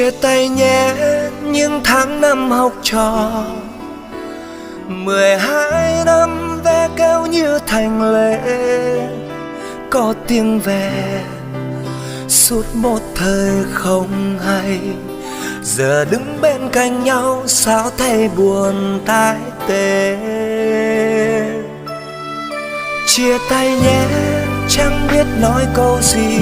Chia tay nhé những tháng năm học trò, 12 năm ve kêu như thành lệ, có tiếng về suốt một thời không hay. Giờ đứng bên cạnh nhau sao thấy buồn tái tê. Chia tay nhé chẳng biết nói câu gì,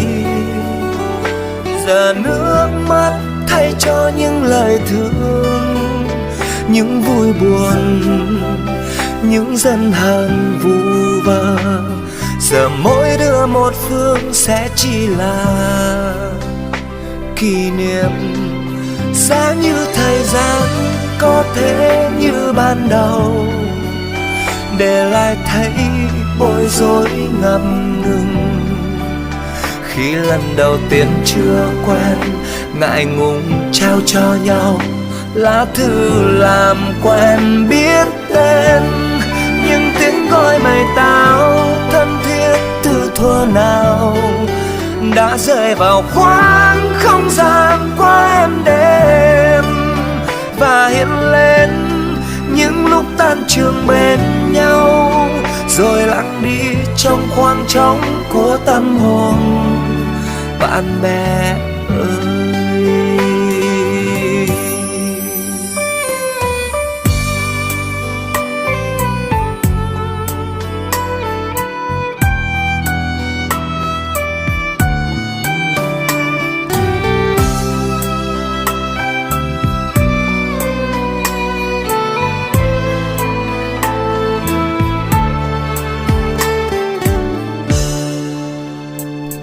giờ nước mắt thay cho những lời thương, những vui buồn, những giận hờn vu vơ. Giờ mỗi đứa một phương sẽ chỉ là kỷ niệm. Giá như thời gian có thể như ban đầu, để lại thấy bối rối ngập ngừng. Khi lần đầu tiên chưa quen, ngại ngùng trao cho nhau lá thư làm quen biết tên. Nhưng tiếng gọi mày tao thân thiết từ thuở nào đã rơi vào khoảng không gian quá êm đềm, và hiện lên những lúc tan trường bên nhau, rồi lặng đi trong khoảng trống của tâm hồn. Bạn bè ơi,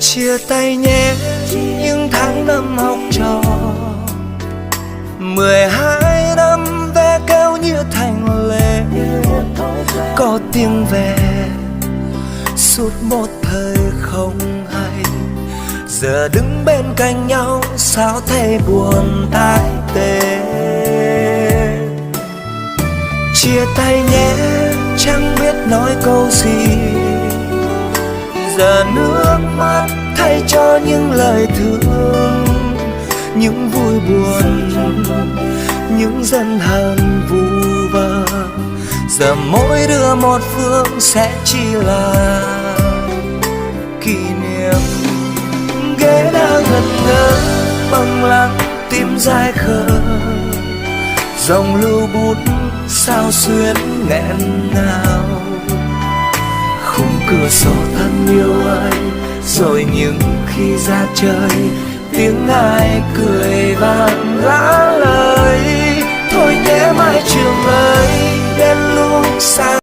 chia tay nhé những tháng năm học trò, 12 năm ve kêu như thành lệ, có tiếng về suốt một thời không hay. Giờ đứng bên cạnh nhau sao thấy buồn tái tê. Chia tay nhé chẳng biết nói câu gì, giờ nước mắt thay cho những lời thương, những vui buồn, những giận hờn vu vơ. Giờ mỗi đứa một phương sẽ chỉ là kỷ niệm. Ghế đã ngẩn ngơ bằng lặng tim dại khờ, dòng lưu bút sao xuyến nghẹn ngào. Khung cửa sổ thân yêu ơi, rồi những khi ra chơi tiếng ai cười vang.